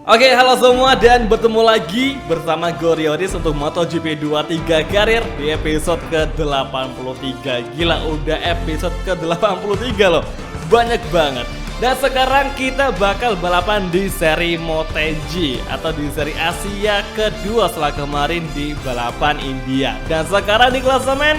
Oke, halo semua dan bertemu lagi bersama Gorioris untuk MotoGP 23 karir di episode ke-83. Gila, udah episode ke-83 loh. Banyak banget. Dan sekarang kita bakal balapan di seri MotoGP atau di seri Asia kedua setelah kemarin di balapan India. Dan sekarang di klasemen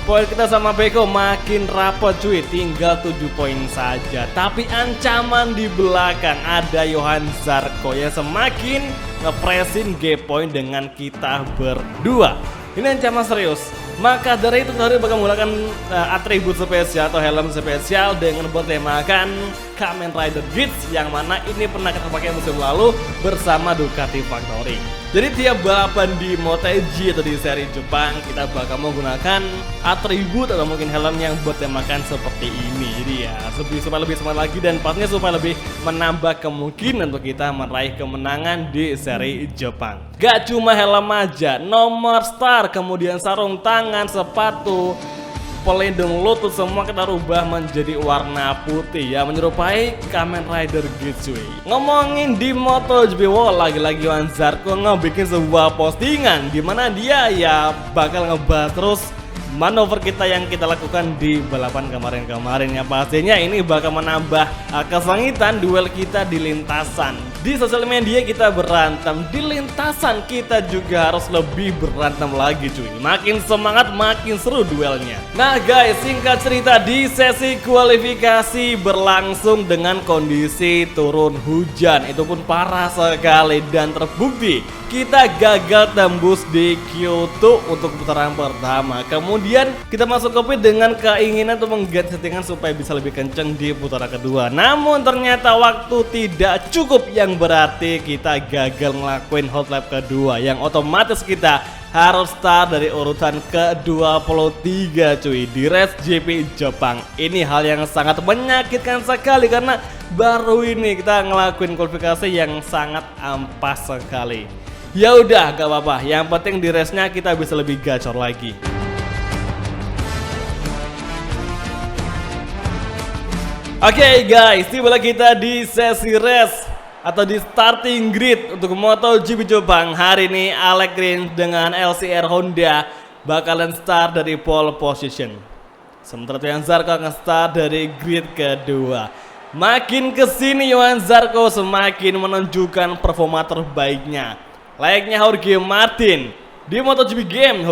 poin kita sama Peko makin rapat cuy, tinggal 7 poin saja. Tapi ancaman di belakang ada Johan Zarco yang semakin ngepresin gap point dengan kita berdua. Ini ancaman serius. Maka dari itu kita bakal menggunakan atribut spesial atau helm spesial dengan bertemakan Kamen Rider Beats, yang mana ini pernah kita pakai musim lalu bersama Ducati Factory. Jadi tiap balapan di MotoGP atau di seri Jepang kita bakal menggunakan atribut atau mungkin helm yang bertemakan seperti ini. Jadi ya supaya lebih semangat lagi dan pastinya supaya lebih menambah kemungkinan untuk kita meraih kemenangan di seri Jepang. Gak cuma helm aja, nomor start, kemudian sarung tangan, sepatu, pelindung lutut semua kita rubah menjadi warna putih ya, menyerupai Kamen Rider gitu. Ngomongin di MotoGP, lagi-lagi Johan Zarco ngebikin sebuah postingan dimana dia ya bakal ngebahas terus manuver kita yang kita lakukan di balapan kemarin ya. Pastinya ini bakal menambah kesangitan duel kita di lintasan. Di sosial media kita berantem, di lintasan kita juga harus lebih berantem lagi cuy. Makin semangat makin seru duelnya. Nah guys, singkat cerita di sesi kualifikasi berlangsung dengan kondisi turun hujan. Itu pun parah sekali dan terbukti kita gagal tembus di Kyoto untuk putaran pertama. Kemudian kita masuk ke pit dengan keinginan untuk mengganti settingan supaya bisa lebih kenceng di putaran kedua. Namun ternyata waktu tidak cukup, yang berarti kita gagal ngelakuin hot lap kedua, yang otomatis kita harus start dari urutan ke-23 cuy di Race GP Jepang. Ini hal yang sangat menyakitkan sekali karena baru ini kita ngelakuin kualifikasi yang sangat ampas sekali. Ya udah gak apa-apa, yang penting di race-nya kita bisa lebih gacor lagi. Oke guys, tiba kita di sesi race atau di starting grid untuk MotoGP Jepang. Hari ini Alex Rins dengan LCR Honda bakalan start dari pole position. Sementara Johan Zarco akan start dari grid kedua. Makin kesini Johan Zarco semakin menunjukkan performa terbaiknya. Layaknya Jorge Martin di MotoGP game,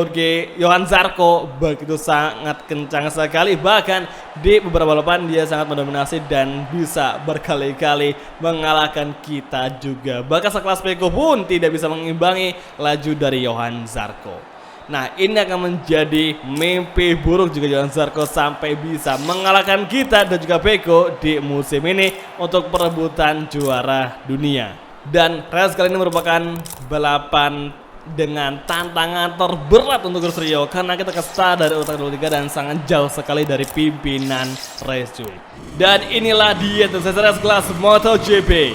Johan Zarco begitu sangat kencang sekali. Bahkan di beberapa balapan dia sangat mendominasi dan bisa berkali-kali mengalahkan kita juga. Bahkan sekelas Peko pun tidak bisa mengimbangi laju dari Johan Zarco. Nah ini akan menjadi mimpi buruk juga Johan Zarco sampai bisa mengalahkan kita dan juga Peko di musim ini untuk perebutan juara dunia. Dan race kali ini merupakan balapan dengan tantangan terberat untuk Gross Rio karena kita start dari urutan 23 dan sangat jauh sekali dari pimpinan race cuy. Dan inilah dia sesi race kelas MotoGP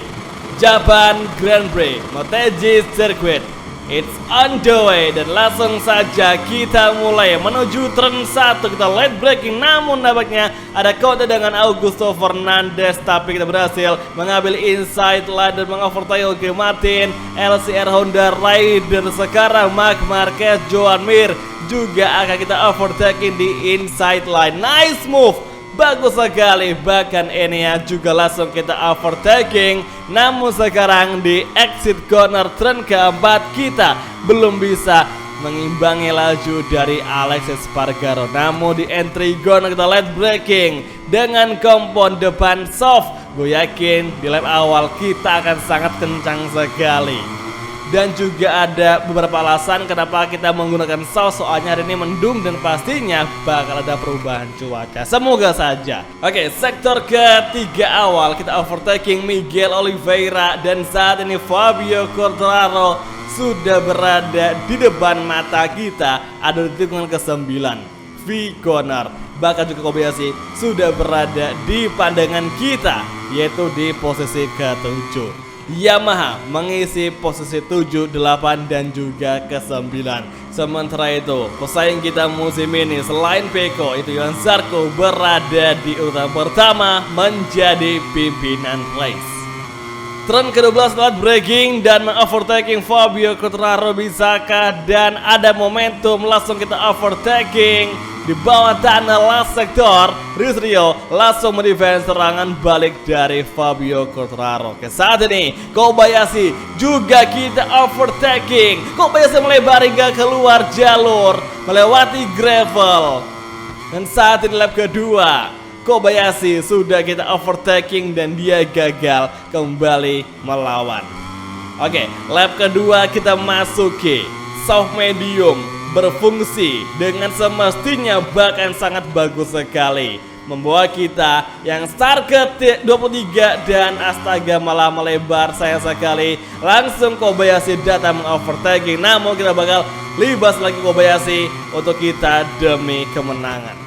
Japan Grand Prix Motegi Circuit. It's on the way dan langsung saja kita mulai menuju turn 1. Kita late braking namun nampaknya ada kode dengan Augusto Fernandez, tapi kita berhasil mengambil inside line dan mengovertake Jorge Martin, LCR Honda Rider. Sekarang Marc Marquez, Joan Mir juga akan kita overtaking di inside line. Nice move, bagus sekali. Bahkan Enea juga langsung kita overtaking. Namun sekarang di exit corner turn keempat kita belum bisa mengimbangi laju dari Aleix Espargaro. Namun di entry corner kita late braking dengan kompon depan soft. Gue yakin di lap awal kita akan sangat kencang sekali. Dan juga ada beberapa alasan kenapa kita menggunakan saus, soalnya hari ini mendung dan pastinya bakal ada perubahan cuaca. Semoga saja. Oke, sektor ketiga awal kita overtaking Miguel Oliveira dan saat ini Fabio Quartararo sudah berada di depan mata kita. Ada di tikungan ke-9 V corner. Bahkan juga Kobayashi sudah berada di pandangan kita, yaitu di posisi ke-7. Yamaha mengisi posisi 7, 8 dan juga ke-9. Sementara itu pesaing kita musim ini selain Peko itu Johan Zarco berada di urutan pertama menjadi pimpinan race. Turn ke-12 lewat breaking dan overtaking Fabio Quartararo, bisakah? Dan ada momentum, langsung kita overtaking di bawah tanah last sektor. Rizrio langsung mendefense serangan balik dari Fabio Quartararo. Oke, saat ini Kobayashi juga kita overtaking. Kobayashi melebar hingga keluar jalur melewati gravel. Dan saat ini lap kedua, Kobayashi sudah kita overtaking dan dia gagal kembali melawan. Oke, lap kedua kita masuki soft medium, berfungsi dengan semestinya, bahkan sangat bagus sekali. Membawa kita yang start ke 23 dan astaga malah melebar, sayang sekali. Langsung Kobayashi datang mengovertaking, namun kita bakal libas lagi Kobayashi untuk kita demi kemenangan.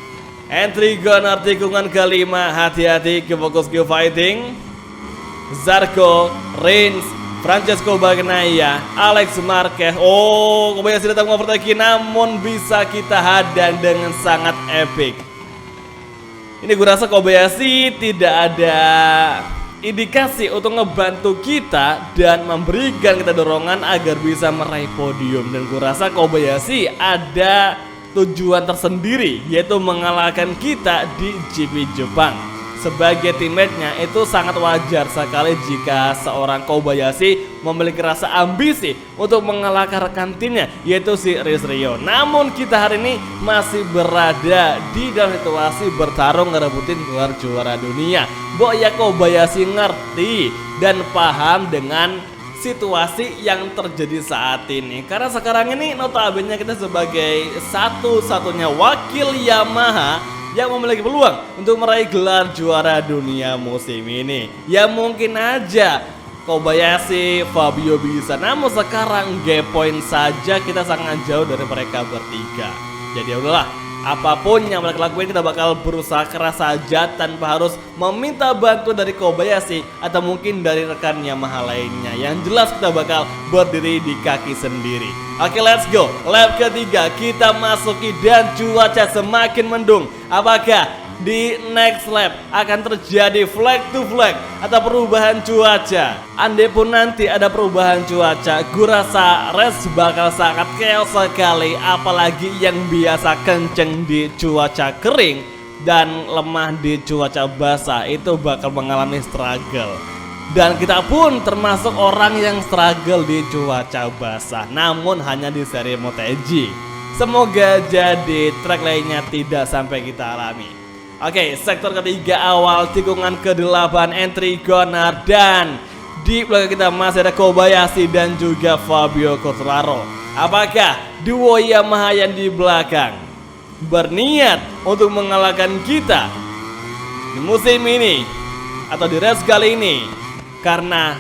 Entry Gunner tikungan kelima, hati-hati ke fokus ke fighting. Zarco, Rins, Francesco Bagnaia, Alex Marquez. Oh, Kobayashi datang mengovertaking, namun bisa kita hadang dengan sangat epic. Ini gue rasa Kobayashi tidak ada indikasi untuk ngebantu kita dan memberikan kita dorongan agar bisa meraih podium. Dan gue rasa Kobayashi ada tujuan tersendiri, yaitu mengalahkan kita di GP Jepang. Sebagai teammate-nya itu sangat wajar sekali jika seorang Kobayashi memiliki rasa ambisi untuk mengalahkan rekan timnya, yaitu si Rizrio. Namun kita hari ini masih berada di dalam situasi bertarung ngerebutin gelar juara dunia. Boya Kobayashi ngerti dan paham dengan situasi yang terjadi saat ini, karena sekarang ini notabene kita sebagai satu-satunya wakil Yamaha yang memiliki peluang untuk meraih gelar juara dunia musim ini. Ya mungkin aja Kobayashi, Fabio bisa, namun sekarang gap point saja kita sangat jauh dari mereka bertiga. Jadi ya udahlah, apapun yang mereka lakuin kita bakal berusaha keras saja tanpa harus meminta bantuan dari Kobayashi atau mungkin dari rekan Yamaha lainnya. Yang jelas kita bakal berdiri di kaki sendiri. Oke, let's go. Lap ketiga kita masuki dan cuaca semakin mendung. Apakah di next lap akan terjadi flag to flag atau perubahan cuaca? Andai pun nanti ada perubahan cuaca, gue rasa race bakal sangat chaos sekali. Apalagi yang biasa kenceng di cuaca kering dan lemah di cuaca basah itu bakal mengalami struggle. Dan kita pun termasuk orang yang struggle di cuaca basah, namun hanya di seri MotoGP. Semoga jadi track lainnya tidak sampai kita alami. Oke, sektor ketiga awal tikungan ke-8 entry Gunner, dan di belakang kita masih ada Kobayashi dan juga Fabio Quartararo. Apakah duo Yamaha yang di belakang berniat untuk mengalahkan kita di musim ini atau di race kali ini? Karena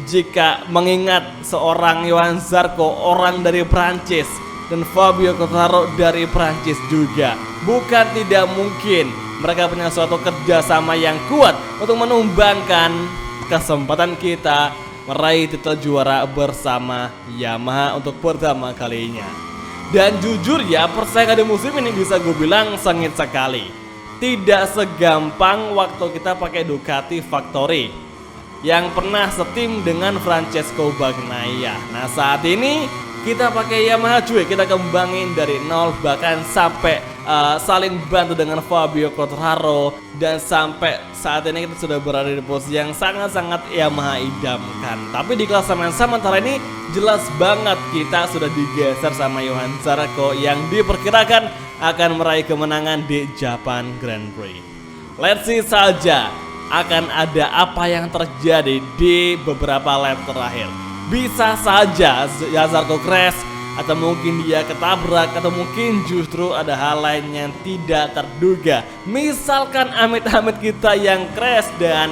jika mengingat seorang Johan Zarco, orang dari Prancis, dan Fabio Quartararo dari Prancis juga, bukan tidak mungkin mereka punya suatu kerjasama yang kuat untuk menumbangkan kesempatan kita meraih titel juara bersama Yamaha untuk pertama kalinya. Dan jujur ya, persaingan di musim ini bisa gue bilang sengit sekali. Tidak segampang waktu kita pakai Ducati Factory yang pernah setim dengan Francesco Bagnaia. Nah saat ini kita pakai Yamaha cuy, kita kembangin dari nol, bahkan sampai saling bantu dengan Fabio Quartararo, dan sampai saat ini kita sudah berada di posisi yang sangat-sangat Yamaha idamkan. Tapi di klasemen sementara ini jelas banget kita sudah digeser sama Johan Zarco yang diperkirakan akan meraih kemenangan di Japan Grand Prix. Let's see saja akan ada apa yang terjadi di beberapa lap terakhir. Bisa saja Zarco crash, atau mungkin dia ketabrak, atau mungkin justru ada hal lain yang tidak terduga. Misalkan amit-amit kita yang crash dan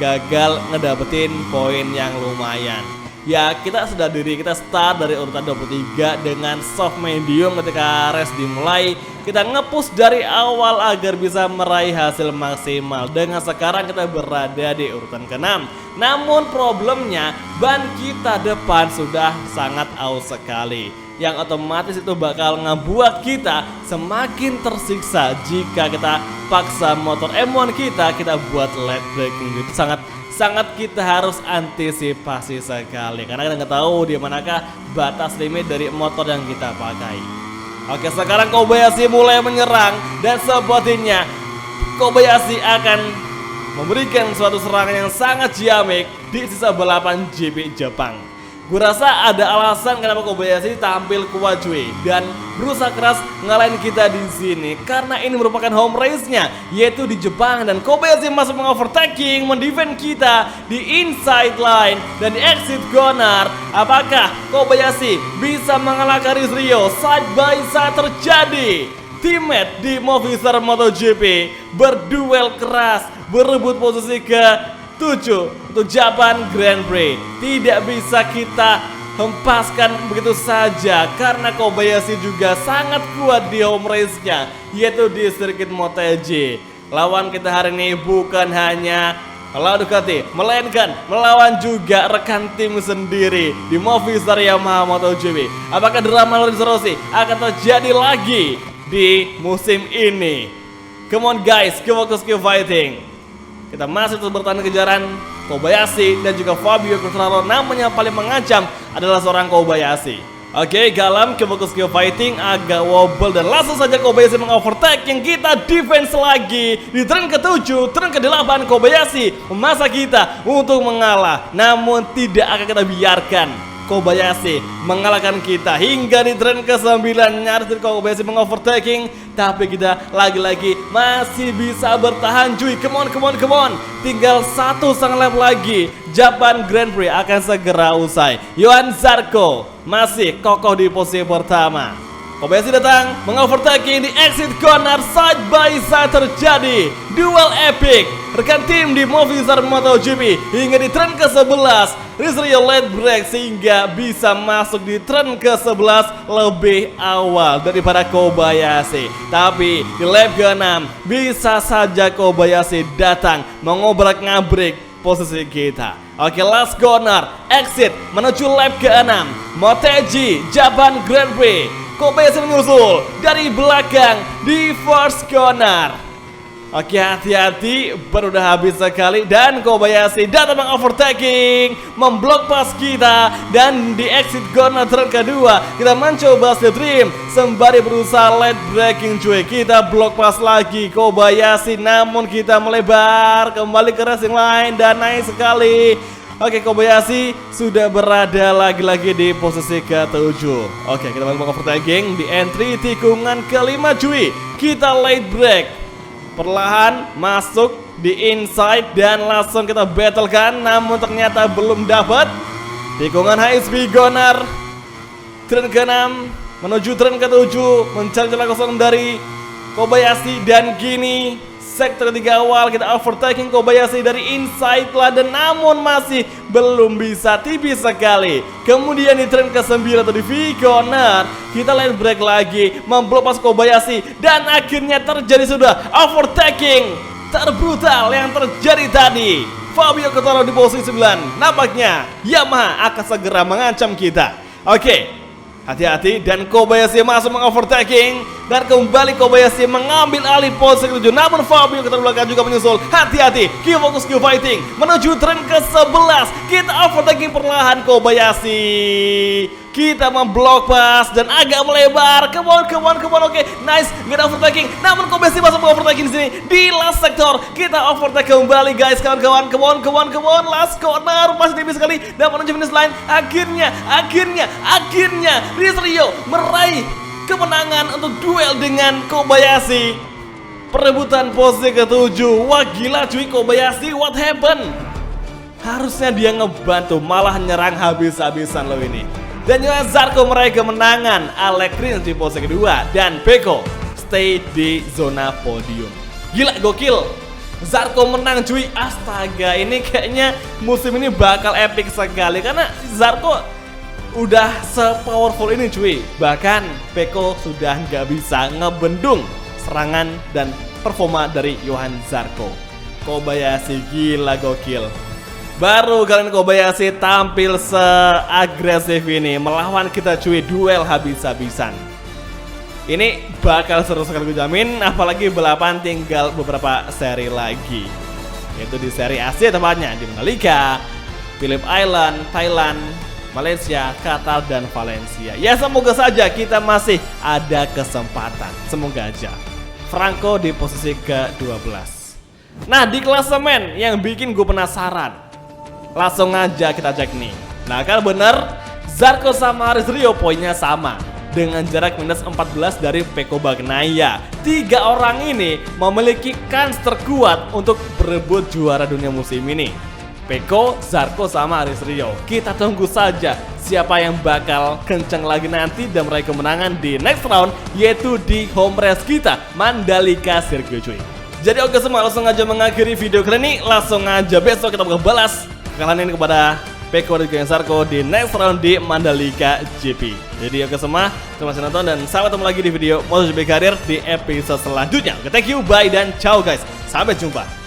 gagal ngedapetin poin yang lumayan. Ya kita sudah diri, kita start dari urutan 23 dengan soft medium. Ketika race dimulai kita nge-push dari awal agar bisa meraih hasil maksimal. Dengan sekarang kita berada di urutan ke-6. Namun problemnya ban kita depan sudah sangat aus sekali, yang otomatis itu bakal ngebuat kita semakin tersiksa jika kita paksa motor M1 kita buat late braking gitu. Sangat kita harus antisipasi sekali karena kita nggak tahu di manakah batas limit dari motor yang kita pakai. Oke, sekarang Kobayashi mulai menyerang dan sepertinya Kobayashi akan memberikan suatu serangan yang sangat ciamik di sisa balapan GP Jepang. Gue rasa ada alasan kenapa Kobayashi tampil kuat cuy dan berusaha keras ngalahin kita di sini karena ini merupakan home race-nya yaitu di Jepang dan Kobayashi masuk mengovertaking mendefend kita di inside line dan di exit corner. Apakah Kobayashi bisa mengalahkan Rizryo? Side by side terjadi. Teammate di Movistar MotoGP berduel keras berebut posisi ke-7 untuk Japan Grand Prix. Tidak bisa kita hempaskan begitu saja karena Kobayashi juga sangat kuat di home race-nya yaitu di sirkuit MotoGP. Lawan kita hari ini bukan hanya melawan Ducati, melainkan melawan juga rekan tim sendiri di Movistar Yamaha MotoGP. Apakah drama Lorenzo Rossi akan terjadi lagi di musim ini? Come on guys, keep focus, keep fighting. Kita masih terus bertahan kejaran Kobayashi dan juga Fabio Quartararo, namun yang paling mengancam adalah seorang Kobayashi. Oke, Galam keep focus, keep fighting agak wobble dan langsung saja Kobayashi mengovertake yang kita defense lagi di turn ke-7, turn ke-8 Kobayashi memaksa kita untuk mengalah, namun tidak akan kita biarkan Kobayashi mengalahkan kita hingga di turn ke-9. Nyaris Kobayashi mengovertaking, tapi kita lagi-lagi masih bisa bertahan cuy. Come on. Tinggal 1 setengah lap lagi, Japan Grand Prix akan segera usai. Johan Zarco masih kokoh di posisi pertama. Kobayashi datang mengovertaking di exit corner, side by side terjadi duel epic rekan tim di Movistar MotoGP hingga di turn ke-11 Rizryo late break sehingga bisa masuk di turn ke-11 lebih awal daripada Kobayashi. Tapi di lap ke-6 bisa saja Kobayashi datang mengobrak-ngabrik posisi kita. Oke, last corner exit menuju lap ke-6 MotoGP Japan Grand Prix. Kobayashi menyusul dari belakang di first corner. Oke, hati-hati, baru udah habis sekali dan Kobayashi datang mengovertaking, memblok pas kita dan di exit corner turn kedua kita mencoba slip trim sembari berusaha late braking cuy. Kita blok pas lagi Kobayashi, namun kita melebar kembali ke racing line dan naik sekali. Oke, Kobayashi sudah berada lagi-lagi di posisi ke-7. Oke, kita mengovertaking di entry tikungan ke-5 cuy. Kita late break, perlahan masuk di inside dan langsung kita battlekan, namun ternyata belum dapat. Tikungan high speed corner turn ke-6 menuju turn ke-7 mencari celah kosong dari Kobayashi dan gini sektor 3 awal kita overtaking Kobayashi dari inside London, namun masih belum bisa, tipis sekali. Kemudian di turn ke-9 atau di V corner kita late break lagi, memblok pas Kobayashi dan akhirnya terjadi sudah overtaking terbrutal yang terjadi tadi. Fabio Quartararo di posisi 9. Nampaknya Yamaha akan segera mengancam kita. Oke, hati-hati dan Kobayashi masuk mengovertaking dan kembali Kobayashi mengambil alih posisi ke-7. Namun Fabio Quartararo belakang juga menyusul. Hati-hati, keep focus, keep fighting menuju turn ke-11. Kita overtaking perlahan Kobayashi. Kita memblok pas dan agak melebar. Come on. Oke, nice. Kita overtaking. Namun Kobayashi masuk mengovertaking di sini di last sector. Kita overtake kembali guys, kawan-kawan. Come on. Last corner masih tipis sekali dan menuju finish line. Akhirnya Rizryo meraih kemenangan untuk duel dengan Kobayashi. Perebutan posisi ke-7. Wah, gila cuy, Kobayashi, what happened? Harusnya dia ngebantu, malah nyerang habis-habisan lo ini. Dan Johan Zarco meraih kemenangan. Alex Rins di posisi kedua dan Pecco stay di zona podium. Gila, gokil. Zarco menang cuy. Astaga, ini kayaknya musim ini bakal epic sekali karena Zarco udah se-powerful ini cuy. Bahkan Pecco sudah nggak bisa ngebendung serangan dan performa dari Johan Zarco. Kobayashi gila, gokil. Baru kalian Kobayashi tampil seagresif ini melawan kita cuy, duel habis-habisan. Ini bakal seru sekali gue jamin, apalagi balapan tinggal beberapa seri lagi. Yaitu di seri Asia tepatnya, di Mandalika, Phillip Island, Thailand, Malaysia, Qatar, dan Valencia. Ya semoga saja kita masih ada kesempatan. Semoga aja. Franco di posisi ke-12. Nah di klasemen yang bikin gue penasaran, langsung aja kita cek nih. Nah kan bener, Zarco sama Haris Rio poinnya sama dengan jarak minus 14 dari Pecco Bagnaia. 3 orang ini memiliki kans terkuat untuk berebut juara dunia musim ini. Pecco, Zarco, sama Haris Rio. Kita tunggu saja siapa yang bakal kencang lagi nanti dan meraih kemenangan di next round, yaitu di home race kita, Mandalika Circuit cuy. Jadi oke semua, langsung aja mengakhiri video kali ini. Langsung aja besok kita bakal balas kekalahan ini kepada Pecco dan Zarco di next round di Mandalika GP. Jadi oke semua, terima kasih nonton dan sampai ketemu lagi di video MotoGP Karir di episode selanjutnya. Oke, thank you, bye dan ciao guys. Sampai jumpa.